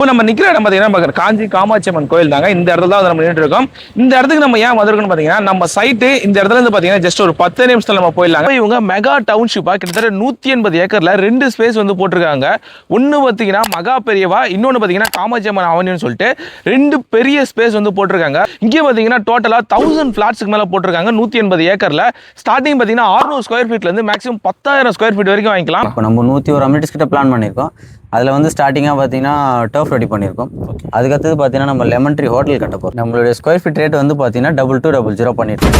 இப்போ நம்ம நிக்கிற இடம் பார்த்தீங்கன்னா காஞ்சி காமாட்சி அம்மன் கோயில் தாங்க. இந்த இடத்துல தான் நம்ம நின்றுட்டு இருக்கோம். இந்த இடத்துக்கு நம்ம ஏன் வந்திருக்கோம்னு பார்த்தீங்கன்னா, நம்ம சைட்டு இந்த இடத்துல இருந்து பார்த்தீங்கன்னா ஜஸ்ட் ஒரு 10 நிமிஷத்துல நம்ம போயிடலாங்க. இவங்க மெகா டவுன்ஷிப்பா கிட்டத்தட்ட 180 ஏக்கர்ல 2 ஸ்பேஸ் வந்து போட்டிருக்காங்க. ஒன்று பார்த்தீங்கன்னா மகா பெரியவா, இன்னொன்று பார்த்தீங்கன்னா காமாட்சி அம்மன் அவனின்னு சொல்லிட்டு 2 பெரிய ஸ்பேஸ் வந்து போட்டிருக்காங்க. இங்கே பார்த்தீங்கன்னா டோட்டலா 1000 பிளாட்ஸ்க்கு மேல போட்டிருக்காங்க 180 ஏக்கர்ல. ஸ்டார்டிங் பார்த்தீங்கன்னா 600 ஸ்கொயர் ஃபீட்ல இருந்து மேக்ஸிமம் 10,000 ஸ்கொயர் ஃபீட் வரைக்கும் வாங்கிக்கலாம். இப்போ நம்ம 101 அமினிட்டிஸ் கிட்ட பிளான் பண்ணியிருக்கோம். அதில் வந்து ஸ்டார்டிங்காக பார்த்தீங்கன்னா டர்ஃப் ரெடி பண்ணியிருக்கோம். அதுக்கடுத்தது பார்த்தீங்கன்னா நம்ம லெமன் ட்ரீ ஹோட்டல் கட்ட போகிறோம். நம்மளுடைய ஸ்கொயர் ஃபீட் ரேட் வந்து பார்த்தீங்கன்னா 2200 பண்ணியிருக்கோம்.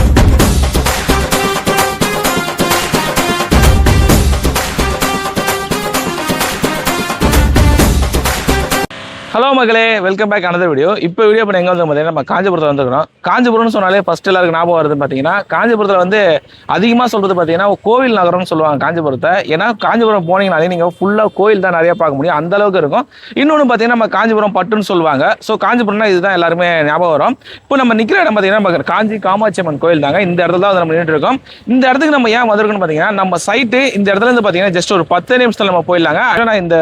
ஹலோ மக்களே, வெல்கம் பேக் அனதர் வீடியோ. இப்போ வீடியோ பண்ண எங்கே வந்து பார்த்தீங்கன்னா நம்ம காஞ்சிபுரத்தில் வந்துருக்கோம். காஞ்சிபுரம்னு சொன்னாலே ஃபர்ஸ்ட் எல்லாருக்கு ஞாபகம் வருதுன்னு பார்த்தீங்கன்னா, காஞ்சிபுரத்தில் வந்து அதிகமாக சொல்கிறது பார்த்தீங்கன்னா கோவில் நகரம்னு சொல்லுவாங்க காஞ்சிபுரத்தை. ஏன்னா காஞ்சிபுரம் போனீங்கனாலே நீங்கள் ஃபுல்லாக கோயில் தான் நிறையா பார்க்க முடியும், அந்த அளவுக்கு இருக்கும். இன்னொன்று பார்த்தீங்கன்னா நம்ம காஞ்சிபுரம் பட்டுன்னு சொல்லுவாங்க. ஸோ காஞ்சிபுரம்னா இதுதான் எல்லாருமே ஞாபகம் வரும். இப்போ நம்ம நிற்கிற இடம் பார்த்தீங்கன்னா காஞ்சி காமாட்சி அம்மன் கோயில் தாங்க. இந்த இடத்துல தான் நம்ம நின்றுட்டு இருக்கோம். இந்த இடத்துக்கு நம்ம ஏன் வந்திருக்கோம்னு பார்த்தீங்கன்னா, நம்ம சைட்டு இந்த இடத்துல இருந்து பார்த்தீங்கன்னா ஜஸ்ட் ஒரு 10 நிமிஷத்தில் நம்ம போயிடலாங்க. நான் இந்த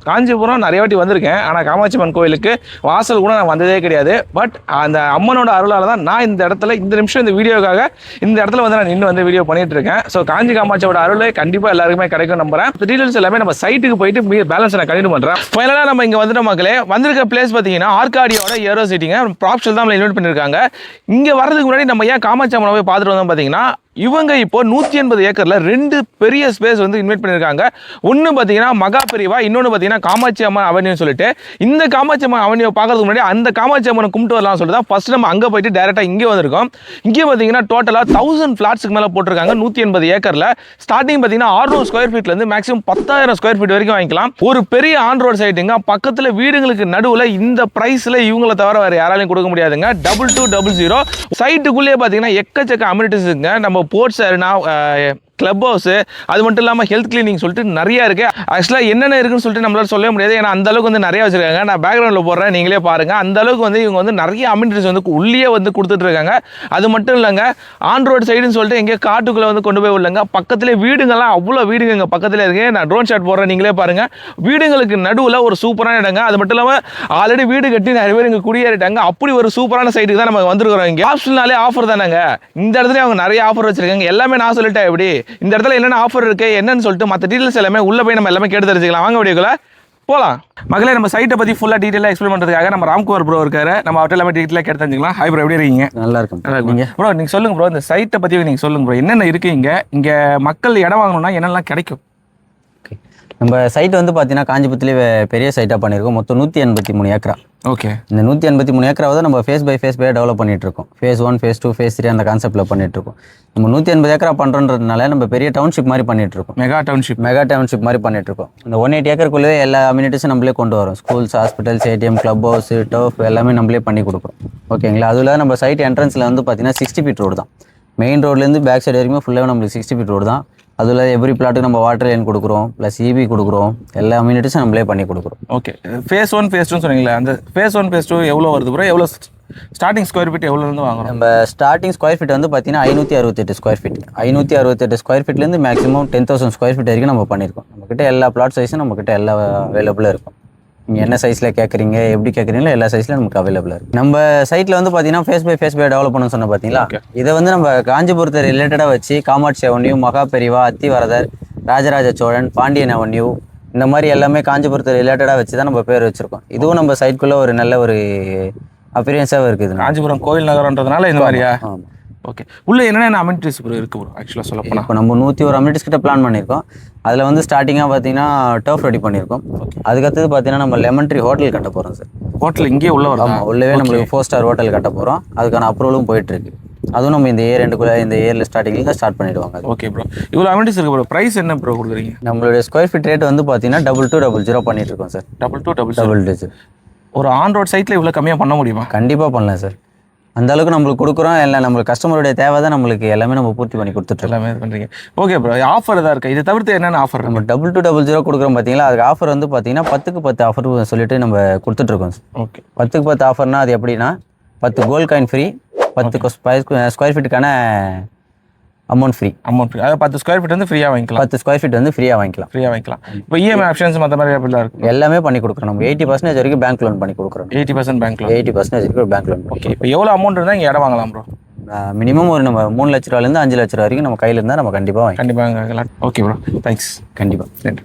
காஞ்சிபுரம் நிறைய வாட்டி வந்திருக்கேன், ஆனால் காமாட்சி அம்மன் கோயிலுக்கு வாசல் கூட நான் வந்ததே கிடையாது. பட் அந்த அம்மனோட அருளால தான் நான் இந்த இடத்துல இந்த நிமிஷம் இந்த வீடியோக்காக இந்த இடத்துல வந்து நான் நின்று வந்து வீடியோ பண்ணிட்டு இருக்கேன். ஸோ காஞ்சி காமாட்சியோட அருளை கண்டிப்பாக எல்லாருக்குமே கிடைக்கும் நம்புறேன். டீடைல்ஸ் எல்லாமே நம்ம சைட்டுக்கு போயிட்டு பேலன்ஸ் நான் கண்டினியூ பண்றேன். ஃபைனலாக நம்ம இங்கே வந்துட்ட மக்களே, வந்திருக்க பிளேஸ் பார்த்தீங்கன்னா ஆர்காடியோட ஏரோ சிட்டிங்க. ப்ராப்ஷல் தான் நம்மளை இன்வைட் பண்ணியிருக்காங்க. இங்கே வரதுக்கு முன்னாடி நம்ம ஏன் காமாட்சி அம்மனை போய் பார்த்துட்டு வந்தோம் பார்த்தீங்கன்னா, இவங்க இப்போ 180 ஏக்கர்ல 2 பெரிய ஸ்பேஸ் வந்து இன்வைட் பண்ணியிருக்காங்க. ஒன்று பார்த்தீங்கன்னா மகா பெரியவா, இன்னொன்று பார்த்தீங்கன்னா காமாட்சி அம்மன் அவனின்னு சொல்லிட்டு. இந்த காமாட்சி அம்மன் அவனியை பார்க்கறதுக்கு முன்னாடி அந்த காமாட்சி அம்மனை கும்பிட்டு வரலாம்னு சொல்லிட்டு தான் ஃபர்ஸ்ட் நம்ம அங்கே போயிட்டு டேரெக்டாக இங்கே வந்திருக்கோம். இங்கே பார்த்தீங்கன்னா டோட்டலாக 1000 ஃபிளாட்ஸ்க்கு மேலே போட்டிருக்காங்க 180 ஏக்கர்ல. ஸ்டார்டிங் பார்த்தீங்கன்னா 600 ஸ்கொயர் ஃபீட்லேருந்து மேக்ஸிமம் 10,000 ஸ்கொயர் ஃபீட் வரைக்கும் வாங்கிக்கலாம். ஒரு பெரிய ஆன் ரோட் சைட்டுங்க. பக்கத்தில் வீடுங்களுக்கு நடுவில் இந்த ப்ரைஸில் இவங்களை தவிர வேறு யாராலையும் கொடுக்க முடியாதுங்க. 2200 சைட்டுக்குள்ளேயே பார்த்தீங்கன்னா எக்கச்சக்க அம்யூனிட்டிஸ் இருக்குங்க. நம்ம போர்ட்ஸ் அரினா, கிளப் ஹவுஸ், அது மட்டும் இல்லாமல் ஹெல்த் கிளினிக் சொல்லிட்டு நிறைய இருக்கு. ஆக்சுவலாக என்னென்ன இருக்குன்னு சொல்லிட்டு நம்மளால சொல்ல முடியாது, ஏன்னா அந்த அளவுக்கு வந்து நிறைய வச்சிருக்காங்க. நான் பேக்ரவுண்டில் போடுறேன், நீங்களே பாருங்க. அந்த அளவுக்கு வந்து இவங்க வந்து நிறைய அம்யூனிட்டிஸ் வந்து உள்ளே வந்து கொடுத்துட்டு இருக்காங்க. அது மட்டும் இல்லைங்க, ஆன் ரோடு சைடுன்னு சொல்லிட்டு எங்கேயோ காட்டுக்குள்ளே வந்து கொண்டு போய் விடலங்க. பக்கத்துலேயே வீடுங்கள்லாம் அவ்வளோ வீடுங்க இங்கே பக்கத்தில் இருக்கு. நான் ட்ரோன் ஷாட் போடுறேன், நீங்களே பாருங்க. வீடுங்களுக்கு நடுவில் ஒரு சூப்பரான இடங்க. அது மட்டும் இல்லாமல் ஆல்ரெடி வீடு கட்டி நிறைய பேர் இங்கே குடியேறிட்டாங்க. அப்படி ஒரு சூப்பரான சைட்டுக்கு தான் நம்ம வந்துருக்கிறோம். இங்கே ஆப்ஷனாலே ஆஃபர் தானேங்க. இந்த இடத்துல அவங்க நிறைய ஆஃபர் வச்சிருக்காங்க. எல்லாமே நான் சொல்லிட்டேன். எப்படி இந்த இடத்துல என்னென்ன ஆஃபர் இருக்கு என்னன்னு சொல்லிட்டு மற்ற டீடைல்ஸ் எல்லாமே உள்ள போய் நம்ம எல்லாமே கேட்டு தெரிஞ்சுக்கலாம். வாங்க வீடியோக்குள்ள போலாம். மகளே, நம்ம சைட்டை பத்தி ஃபுல்லா டீடைலா எக்ஸ்பிளைன் பண்றதுக்காக நம்ம ராம்குமார் ப்ரோ இருக்காரு. நம்ம அவர்கிட்ட எல்லாமே டீடைலா கேட்டு தெரிஞ்சுக்கலாம். ஹாய் ப்ரோ, எப்படி இருக்கீங்க? நல்லா இருக்கும் ப்ரோ. நீங்க சொல்லுங்க ப்ரோ, இந்த சைட்டை பத்தி நீங்க சொல்லுங்க ப்ரோ. என்னென்ன இருக்கு இங்க மக்கள் இடம் வாங்கணும்னா என்னெல்லாம் கிடைக்கும்? நம்ம சைட் வந்து பார்த்தீங்கன்னா காஞ்சிபுரத்துலேயே பெரிய சைட்டாக பண்ணியிருக்கோம். மொத்தம் 183 ஏக்கரா. ஓகே. இந்த 183 ஏக்கராவது நம்ம ஃபேஸ் பை ஃபேஸ் டெவலப் பண்ணிட்டு இருக்கோம். ஃபேஸ் 1, ஃபேஸ் 2, ஃபேஸ் 3 அந்த கான்செப்ட்ல பண்ணிட்டு இருக்கோம். நம்ம 180 ஏக்கரா பண்றோன்றதுனால நம்ம பெரிய டவுன்ஷிப் மாதிரி பண்ணிட்டு இருக்கோம். மெகா டவுன்ஷிப் மாதிரி பண்ணிட்டு இருக்கோம். இந்த 180 ஏக்கருக்குள்ளே எல்லா அம்யூனிட்டிஸும் நம்மளே கொண்டு வரோம். Schools, hospitals, ATM, club house, turf எல்லாமே நம்மளே பண்ணி கொடுக்குறோம். ஓகேங்களா? அதில் நம்ம சைட் என்ட்ரன்ஸில் வந்து பார்த்தீங்கன்னா 60 ஃபீட் ரோடு தான். மெயின் ரோட்லேருந்து பேக் சைடு வரைக்கும் ஃபுல்லாக நம்மளுக்கு 60 ஃபீட் ரோடு தான். அதில் எவ்ரி பிளாட்டுக்கு நம்ம வாட்டர் லைன் கொடுக்குறோம், ப்ளஸ் இபி கொடுக்குறோம். எல்லா அம்யூனிட்டிஸும் நம்மளே பண்ணி கொடுக்குறோம். ஓகே. ஃபேஸ் 1, ஃபேஸ் 2 சொன்னீங்களா? அந்த ஃபேஸ் 1, ஃபேஸ் 2 எவ்வளோ வருது ப்ரோ? எவ்வளோ ஸ்டார்டிங் ஸ்கொயர் ஃபீட் எவ்வளோலேருந்து வாங்குறோம்? நம்ம ஸ்டார்டிங் ஸ்கொயர் ஃபீட் வந்து பார்த்தீங்கன்னா 568 ஸ்கொயர் ஃபீட். 568 ஸ்கொயர் ஃபீட்லேருந்து மேக்ஸிமம் 10,000 ஸ்கொயர் ஃபீட் வரைக்கும் நம்ம பண்ணியிருக்கோம். நம்மக்கிட்ட எல்லா பிளாட் சைஸும் நம்மக்கிட்ட எல்லா அவைலபிளாக இருக்கும். நீங்கள் என்ன சைஸில் கேட்குறீங்க, எப்படி கேட்குறீங்களோ எல்லா சைஸில் நமக்கு அவைலபிளாக இருக்குது. நம்ம சைட்டில் வந்து பார்த்தீங்கன்னா ஃபேஸ் பை டெவலப் பண்ணணும்னு சொன்ன பார்த்தீங்களா? இதை வந்து நம்ம காஞ்சிபுரத்தை ரிலேட்டடாக வச்சு காமாட்சி அவென்யூ, மகா பெரியவா, அத்திவரதர், ராஜராஜ சோழன், பாண்டியன் அவென்யூ, இந்த மாதிரி எல்லாமே காஞ்சிபுரத்தை ரிலேட்டடாக வச்சு தான் நம்ம பேர் வச்சுருக்கோம். இதுவும் நம்ம சைட்குள்ளே ஒரு நல்ல ஒரு அப்பியரன்ஸாக இருக்குது. காஞ்சிபுரம் கோயில் நகரன்றதுனால இந்த மாதிரியா? ஓகே. உள்ள என்னென்ன அம்யூனிட்டிஸ் ப்ரோ இருக்கு ப்ரோ? ஆக்சுவலாக சொல்ல போனால் இப்போ நம்ம 101 அம்யூனிட்டிஸ் கிட்ட பிளான் பண்ணியிருக்கோம். அதில் வந்து ஸ்டார்டிங்காக பார்த்தீங்கன்னா டர்ஃப் ரெடி பண்ணியிருக்கோம். அதுக்கடுத்தது பார்த்தீங்கன்னா நம்ம லெமன் ட்ரீ ஹோட்டல் கட்ட போகிறோம் சார். ஹோட்டல் இங்கே உள்ள வரும்? ஆமாம், உள்ளவே நம்மளுக்கு 4 ஸ்டார் ஹோட்டல் கட்ட போகிறோம். அதுக்கான அப்ரூவலும் போயிட்டுருக்கு. அதுவும் நம்ம இந்த இந்த இயரில் ஸ்டார்டிங்கில் தான் ஸ்டார்ட் பண்ணிடுவாங்க. Okay bro. இவ்வளோ அம்யூனிட்டிஸ் இருக்கு ப்ரோ. ப்ரைஸ் என்ன ப்ரோ கொடுக்குறீங்க? நம்மளுடைய ஸ்கொயர் ஃபீட் ரேட் வந்து பார்த்தீங்கன்னா 2200 பண்ணிட்டு இருக்கோம் சார். 2200. ஒரு ஆன் ரோட் சைட்டில் இவ்வளோ கம்மியாக பண்ண முடியுமா? கண்டிப்பாக பண்ணலாம் சார். அந்த அளவுக்கு நம்மளுக்கு கொடுக்குறோம். இல்லை நம்மளுக்கு கஸ்டமருடைய தேவை தான் நம்மளுக்கு எல்லாமே நம்ம பூர்த்தி பண்ணி கொடுத்துட்டு எல்லாமே பண்ணுறீங்க. Okay bro. ஆஃபர் தான் இருக்குது. இதை தவிர்த்து என்னென்ன ஆஃபர்? நம்ம 2200 கொடுக்குறோம் பார்த்தீங்களா? அதுக்கு ஆஃபர் வந்து பார்த்தீங்கன்னா 10க்கு 10 ஆஃபர் சொல்லிட்டு நம்ம கொடுத்துட்ருக்கோம் சார். ஓகே. 10க்கு 10 ஆஃபர்னா அது எப்படின்னா 10 கோல்ட் காயின் ஃப்ரீ, 10 ஸ்கொயர் ஃபீட்டுக்கான அமௌண்ட் ஃப்ரீ. அமௌண்ட் ஃப்ரீ, அதாவது 10 ஸ்கொயர் ஃபீட் வந்து ஃப்ரீயாக வாங்கிக்கலாம். 10 ஸ்கொயர் ஃபீட் வந்து ஃப்ரீயாக வாங்கிக்கலாம். ஃப்ரீயாக வாங்கிக்கலாம். இப்போ இஎம்ஐ ஆப்ஷன்ஸ் மற்ற மாதிரி எப்படிலாம் இருக்குது? எல்லாமே பண்ணி கொடுக்குறோம். நம்ம 80% வரைக்கும் பேங்க் லோன் பண்ணி கொடுக்குறோம். 80% பேங்க் லோன். 80% வரைக்கும் பேங்க் லோன். ஓகே, இப்போ எவ்வளோ அமௌண்ட் இருந்தால் இங்கே இடம் வாங்கலாம் ப்ரோ? மினிமம் ஒரு நம்ம 3 லட்ச ரூபாயிலேருந்து 5 லட்ச ரூபா வரைக்கும் நம்ம கையில் இருந்தால் நம்ம கண்டிப்பாக வாங்கலாம். Okay bro, thanks. கண்டிப்பாக. நன்றி.